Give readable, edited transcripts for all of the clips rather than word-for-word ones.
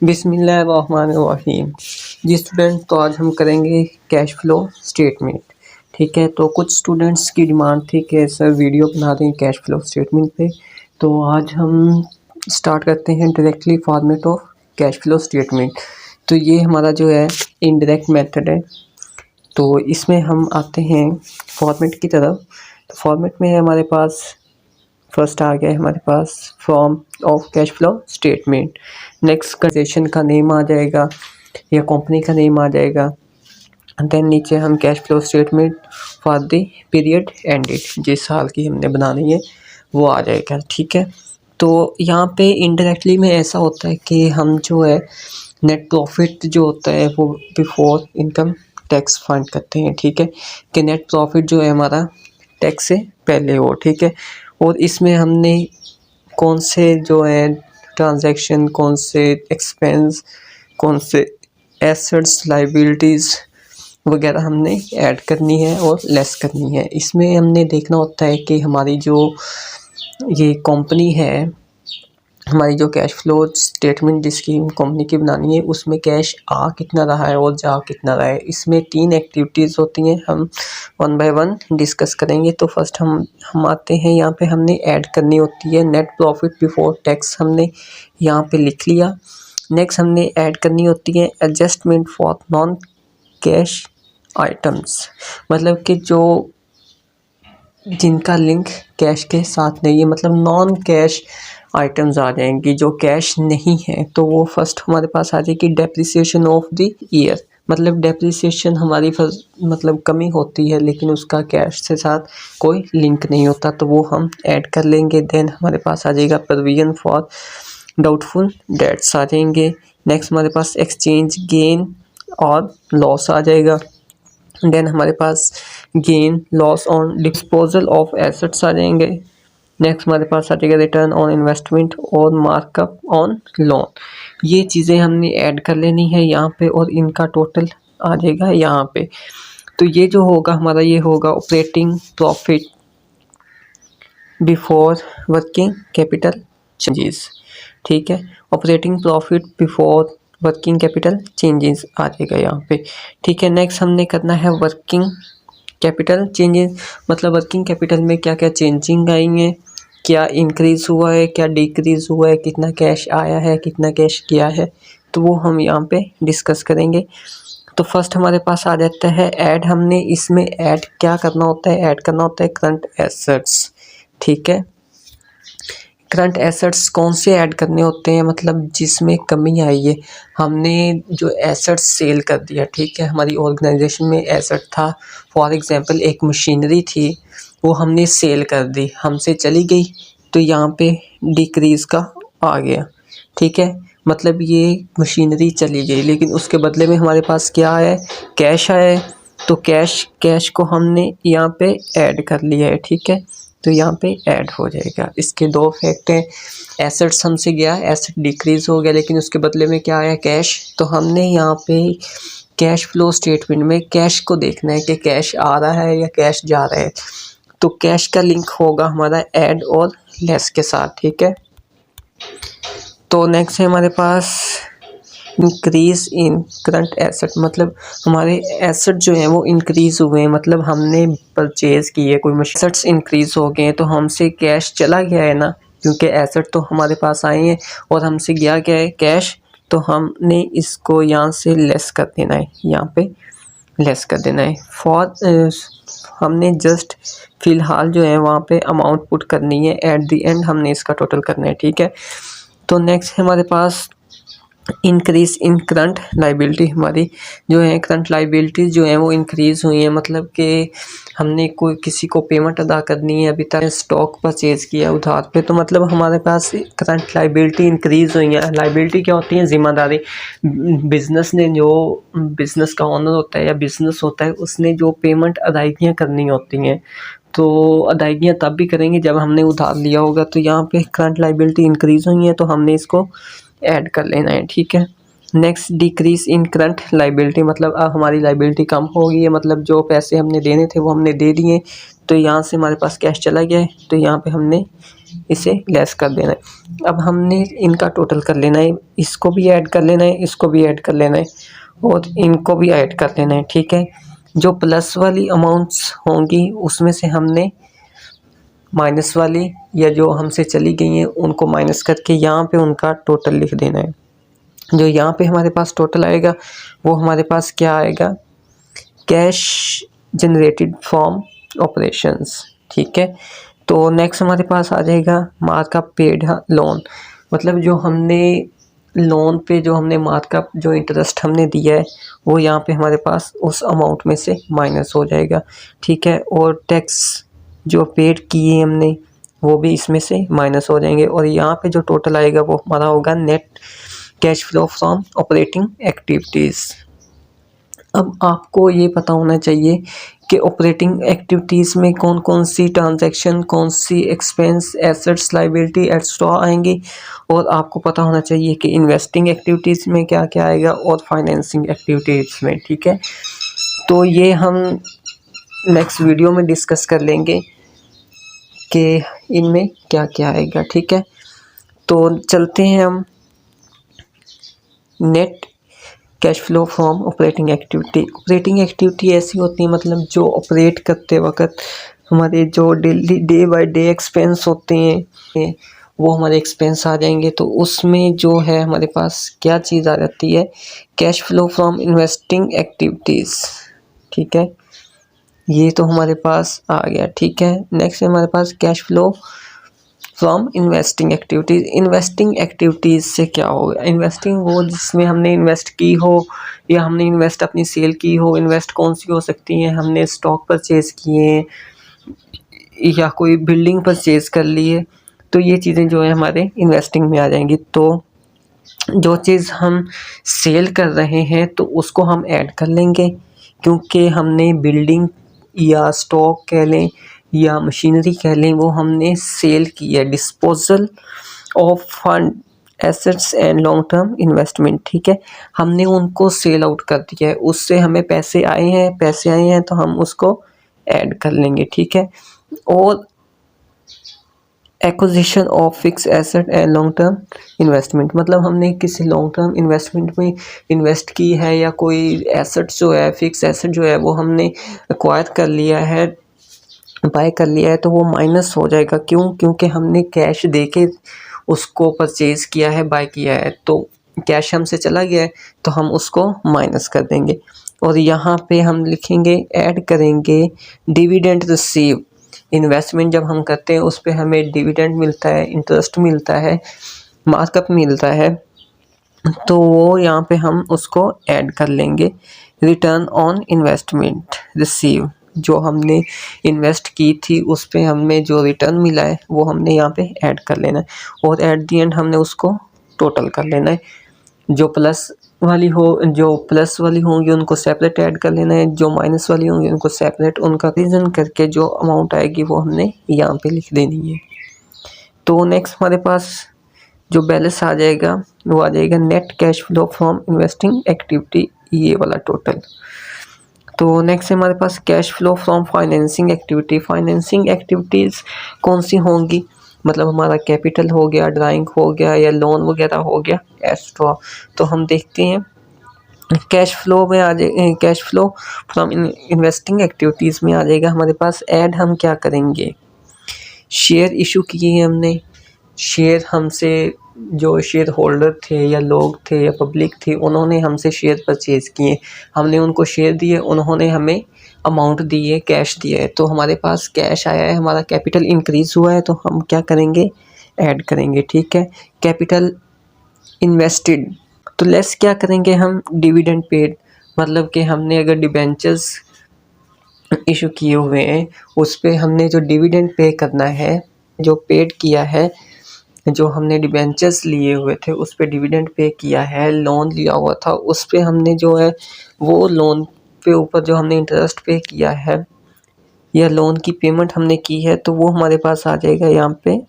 बिस्मिल्लाहिर्रहमानिर्रहीम। जी स्टूडेंट, तो आज हम करेंगे कैश फ्लो स्टेटमेंट। ठीक है, तो कुछ स्टूडेंट्स की डिमांड थी कि सर वीडियो बना दें कैश फ्लो स्टेटमेंट पे। तो आज हम स्टार्ट करते हैं directly format of cash flow statement. तो ये हमारा जो है इनडायरेक्ट मेथड है। तो इसमें हम आते हैं फॉर्मेट की तरफ। तो फॉर्मेट में है हमारे पास फर्स्ट आ गया है हमारे पास form of cash flow statement. Next concession का नेम आ जाएगा या कंपनी का नेम आ जाएगा। देन नीचे हम cash flow statement for the period ended, जिस साल की हमने बनानी है वो आ जाएगा। ठीक है, तो यहाँ पे इनडायरेक्टली में ऐसा होता है कि हम जो है नेट प्रॉफिट जो होता है वो बिफोर इनकम टैक्स फाइंड करते हैं। ठीक है, कि नेट प्रॉफिट जो है हमारा टैक्स से पहले हो। ठीक है, और इसमें हमने कौन से जो है ट्रांजैक्शन, कौन से एक्सपेंस, कौन से एसेट्स, लाइबिलिटीज़ वगैरह हमने ऐड करनी है और लेस करनी है। इसमें हमने देखना होता है कि हमारी जो ये कंपनी है, हमारी जो कैश फ्लो स्टेटमेंट जिसकी कंपनी की बनानी है उसमें कैश आ कितना रहा है और जा कितना रहा है। इसमें 3 एक्टिविटीज़ होती हैं, हम वन बाय वन डिस्कस करेंगे। तो फर्स्ट हम आते हैं, यहाँ पे हमने ऐड करनी होती है नेट प्रॉफिट बिफोर टैक्स, हमने यहाँ पे लिख लिया। नेक्स्ट हमने ऐड करनी होती है adjustment for non cash items, मतलब कि जो जिनका लिंक कैश के साथ नहीं है, मतलब नॉन कैश आइटम्स आ जाएंगी जो कैश नहीं है। तो वो फर्स्ट हमारे पास आ जाएगी डेप्रिसिएशन ऑफ द ईयर, मतलब डेप्रिसिएशन हमारी मतलब कमी होती है लेकिन उसका कैश से साथ कोई लिंक नहीं होता, तो वो हम ऐड कर लेंगे। देन हमारे पास आ जाएगा प्रोविजन फॉर डाउटफुल डेट्स आ जाएंगे। नेक्स्ट हमारे पास एक्सचेंज गेन और लॉस आ जाएगा। देन हमारे पास gain loss on disposal of assets आ जाएंगे। नेक्स्ट हमारे पास आ जाएगा रिटर्न ऑन इन्वेस्टमेंट और मार्कअप ऑन लोन। ये चीज़ें हमने ऐड कर लेनी है यहाँ पे और इनका टोटल आ जाएगा यहाँ पे। तो ये जो होगा हमारा, ये होगा operating profit before working capital changes. ठीक है, operating profit before working capital changes आ जाएगा यहाँ पे। ठीक है, नेक्स्ट हमने करना है वर्किंग कैपिटल चेंजेस, मतलब वर्किंग कैपिटल में क्या क्या चेंजिंग आई हैं, क्या इंक्रीज़ हुआ है, क्या डिक्रीज़ हुआ है, कितना कैश आया है, कितना कैश गया है, तो वो हम यहाँ पे डिस्कस करेंगे। तो फर्स्ट हमारे पास आ जाता है ऐड। हमने इसमें ऐड क्या करना होता है, ऐड करना होता है करंट एसेट्स। ठीक है, करंट एसेट्स कौन से ऐड करने होते हैं, मतलब जिसमें कमी आई है, हमने जो एसेट्स सेल कर दिया। ठीक है, हमारी ऑर्गेनाइजेशन में एसेट था, फॉर एग्जांपल एक मशीनरी थी, वो हमने सेल कर दी, हमसे चली गई, तो यहाँ पे डिक्रीज़ का आ गया। ठीक है, मतलब ये मशीनरी चली गई लेकिन उसके बदले में हमारे पास क्या आया है, कैश आया है। तो कैश को हमने यहाँ पे ऐड कर लिया है। ठीक है, तो यहाँ पे ऐड हो जाएगा। इसके 2 फैक्ट हैं, एसेट्स हमसे गया, एसेट डिक्रीज़ हो गया लेकिन उसके बदले में क्या आया, कैश। तो हमने यहाँ पे कैश फ्लो स्टेटमेंट में कैश को देखना है कि कैश आ रहा है या कैश जा रहा है। तो कैश का लिंक होगा हमारा ऐड और लेस के साथ। ठीक है, तो नेक्स्ट है हमारे पास इंक्रीज़ इन करंट एसेट, मतलब हमारे एसेट जो हैं वो इंक्रीज़ हुए हैं, मतलब हमने परचेज़ की है कोई मशीन, एसेट्स इंक्रीज़ हो गए हैं तो हमसे कैश चला गया है ना, क्योंकि एसेट तो हमारे पास आए हैं और हमसे गया क्या है, कैश। तो हमने इसको यहाँ से लेस कर देना है, यहाँ पे लेस कर देना है। हमने जस्ट फ़िलहाल जो है वहाँ पे अमाउंट पुट करनी है, एट द एंड हमने इसका टोटल करना है। ठीक है, तो नेक्स्ट है हमारे पास इंक्रीज़ इन करंट लाइबिलिटी, हमारी जो है करंट लाइबिलिटीज़ जो है वो इंक्रीज़ हुई हैं, मतलब कि हमने कोई किसी को पेमेंट अदा करनी है, अभी तक स्टॉक परचेज़ किया उधार पे, तो मतलब हमारे पास करंट लाइबिलिटी इंक्रीज़ हुई है। लाइबिलिटी क्या होती है, ज़िम्मेदारी। बिज़नेस ने, जो बिज़नेस का ओनर होता है या बिज़नेस होता है, उसने जो पेमेंट अदायगियाँ करनी होती हैं, तो अदायगियाँ तब भी करेंगे जब हमने उधार लिया होगा। तो यहाँ पे करंट लाइबिलिटी इंक्रीज़ हुई है तो हमने इसको ऐड कर लेना है। ठीक है, नेक्स्ट डिक्रीज़ इन करंट लाइबिलिटी, मतलब अब हमारी लाइबिलिटी कम हो गई है, मतलब जो पैसे हमने देने थे वो हमने दे दिए, तो यहाँ से हमारे पास कैश चला गया है, तो यहाँ पे हमने इसे लेस कर देना है। अब हमने इनका टोटल कर लेना है, इसको भी ऐड कर लेना है, इसको भी ऐड कर लेना है और इनको भी ऐड कर लेना है, ठीक है। जो प्लस वाली अमाउंट्स होंगी उसमें से हमने माइनस वाली या जो हमसे चली गई हैं उनको माइनस करके यहाँ पे उनका टोटल लिख देना है। जो यहाँ पे हमारे पास टोटल आएगा वो हमारे पास क्या आएगा, कैश जनरेटेड फ्रॉम ऑपरेशंस, ठीक है। तो नेक्स्ट हमारे पास आ जाएगा मार्कअप पेड लोन, मतलब जो हमने लोन पे जो हमने मार्कअप जो इंटरेस्ट हमने दिया है वो यहाँ पे हमारे पास उस अमाउंट में से माइनस हो जाएगा, ठीक है। और टैक्स जो पेड किए हमने वो भी इसमें से माइनस हो जाएंगे और यहाँ पे जो टोटल आएगा वो हमारा होगा net cash flow from operating activities. अब आपको ये पता होना चाहिए कि ऑपरेटिंग एक्टिविटीज़ में कौन कौन सी ट्रांजैक्शन, कौन सी एक्सपेंस, एसेट्स, लायबिलिटी एक्स्ट्रा आएंगी और आपको पता होना चाहिए कि इन्वेस्टिंग एक्टिविटीज़ में क्या क्या आएगा और फाइनेंसिंग एक्टिविटीज़ में, ठीक है। तो ये हम नेक्स्ट वीडियो में डिस्कस कर लेंगे कि इनमें क्या क्या आएगा, ठीक है। तो चलते हैं हम net cash flow from operating activity. Operating activity ऐसी होती है मतलब जो ऑपरेट करते वक्त हमारे जो daily day by day expense होते हैं वो हमारे एक्सपेंस आ जाएंगे। तो उसमें जो है हमारे पास क्या चीज़ आ जाती है, cash flow from investing activities, ठीक है। ये तो हमारे पास आ गया, ठीक है। नेक्स्ट है हमारे पास cash flow from investing activities. Investing activities से क्या होगा, इन्वेस्टिंग वो जिसमें हमने इन्वेस्ट की हो या हमने इन्वेस्ट अपनी सेल की हो। इन्वेस्ट कौन सी हो सकती हैं, हमने स्टॉक परचेज़ किए हैं या कोई बिल्डिंग परचेज़ कर ली है, तो ये चीज़ें जो है हमारे इन्वेस्टिंग में आ जाएंगी। तो जो चीज़ हम सेल कर रहे हैं तो उसको हम ऐड कर लेंगे, क्योंकि हमने बिल्डिंग या स्टॉक कह लें या मशीनरी कह लें वो हमने सेल की है। Disposal of fund assets and long term investment, ठीक है। हमने उनको सेल आउट कर दिया है, उससे हमें पैसे आए हैं तो हम उसको ऐड कर लेंगे, ठीक है। और acquisition of fix asset and long term investment, मतलब हमने किसी लॉन्ग टर्म इन्वेस्टमेंट में इन्वेस्ट की है या कोई एसेट जो है, फिक्स एसेट जो है वो हमने एक्वायर कर लिया है, बाय कर लिया है, तो वो माइनस हो जाएगा। क्यों? क्योंकि हमने कैश दे के उसको परचेज़ किया है, बाय किया है, तो कैश हमसे चला गया है तो हम उसको माइनस कर देंगे। और यहाँ पे हम लिखेंगे, ऐड करेंगे डिविडेंड रिसीव। इन्वेस्टमेंट जब हम करते हैं उस पे हमें डिविडेंड मिलता है, इंटरेस्ट मिलता है, मार्कअप मिलता है, तो वो यहाँ पे हम उसको ऐड कर लेंगे। रिटर्न ऑन इन्वेस्टमेंट रिसीव, जो हमने इन्वेस्ट की थी उस पे हमें जो रिटर्न मिला है वो हमने यहाँ पे ऐड कर लेना है और एट दी एंड हमने उसको टोटल कर लेना है। जो प्लस वाली होंगी उनको सेपरेट ऐड कर लेना है, जो माइनस वाली होंगी उनको सेपरेट, उनका रीजन करके जो अमाउंट आएगी वो हमने यहाँ पे लिख देनी है। तो नेक्स्ट हमारे पास जो बैलेंस आ जाएगा वो आ जाएगा net cash flow from investing activity, ये वाला टोटल। तो नेक्स्ट है हमारे पास cash flow from financing activity. Financing activities कौन सी होंगी, मतलब हमारा कैपिटल हो गया, ड्राइंग हो गया या लोन वगैरह हो गया एक्स्ट्रा। तो हम देखते हैं कैश फ्लो में आ जाए, cash flow from investing activities में आ जाएगा हमारे पास ऐड। हम क्या करेंगे, शेयर इशू किए हैं हमने, शेयर हमसे जो शेयर होल्डर थे या लोग थे या पब्लिक थी उन्होंने हमसे शेयर परचेज़ किए, हमने उनको शेयर दिए, उन्होंने हमें अमाउंट दी है, कैश दिया है, तो हमारे पास कैश आया है, हमारा कैपिटल इंक्रीज़ हुआ है, तो हम क्या करेंगे, ऐड करेंगे, ठीक है। कैपिटल इन्वेस्टेड, तो लेस क्या करेंगे हम, डिविडेंड पेड, मतलब कि हमने अगर डिबेंचर्स इशू किए हुए हैं उस पे हमने जो डिविडेंड पे करना है, जो पेड किया है, जो हमने डिबेंचर्स लिए हुए थे उस पे डिविडेंड पे किया है, लोन लिया हुआ था उस पे हमने जो है वो लोन पे ऊपर जो हमने इंटरेस्ट पे किया है या लोन की पेमेंट हमने की है, तो वो हमारे पास आ जाएगा यहाँ पे।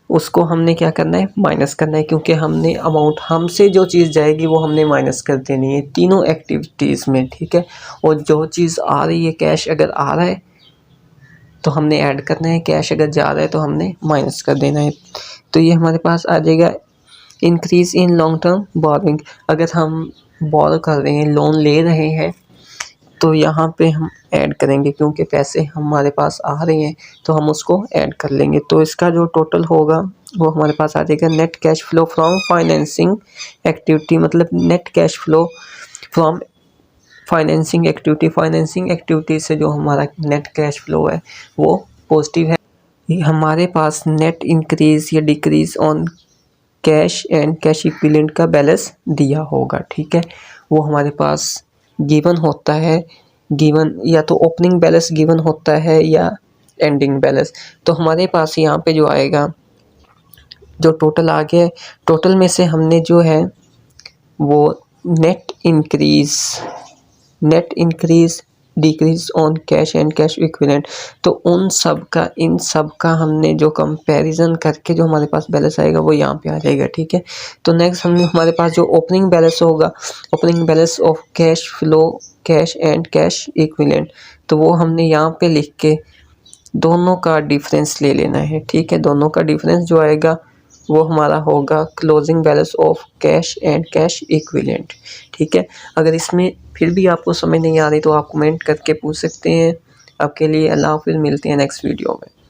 उसको हमने क्या करना है, माइनस करना है, क्योंकि हमने अमाउंट, हमसे जो चीज़ जाएगी वो हमने माइनस कर देनी है तीनों एक्टिविटीज़ में, ठीक है। और जो चीज़ आ रही है, कैश अगर आ रहा है तो हमने ऐड करना है, कैश अगर ज़्यादा है तो हमने माइनस कर देना है। तो ये हमारे पास आ जाएगा increase in long term borrowing. अगर हम बोरो कर रहे हैं, लोन ले रहे हैं, तो यहाँ पे हम ऐड करेंगे क्योंकि पैसे हमारे पास आ रहे हैं तो हम उसको ऐड कर लेंगे। तो इसका जो टोटल होगा वो हमारे पास आ जाएगा net cash flow from financing activity, मतलब net cash flow from financing activity से जो हमारा नेट कैश फ्लो है वो पॉजिटिव है। हमारे पास नेट इंक्रीज या decrease on cash and cash equivalent का बैलेंस दिया होगा, ठीक है। वो हमारे पास गिवन होता है, गिवन या तो ओपनिंग बैलेंस गिवन होता है या एंडिंग बैलेंस। तो हमारे पास यहाँ पे जो आएगा, जो टोटल आ गया, टोटल में से हमने जो है वो net increase decrease on cash and cash equivalent, तो इन सब का हमने जो कंपैरिजन करके जो हमारे पास बैलेंस आएगा वो यहाँ पे आ जाएगा, ठीक है। तो नेक्स्ट हमने हमारे पास जो ओपनिंग बैलेंस होगा, opening balance of cash flow cash and cash equivalent, तो वो हमने यहाँ पे लिख के दोनों का डिफरेंस ले लेना है, ठीक है। दोनों का डिफरेंस जो आएगा वो हमारा होगा closing balance of cash and cash equivalent, ठीक है। अगर इसमें फिर भी आपको समझ नहीं आ रही तो आप कमेंट करके पूछ सकते हैं। आपके लिए अल्लाह हाफ़िज़, मिलते हैं नेक्स्ट वीडियो में।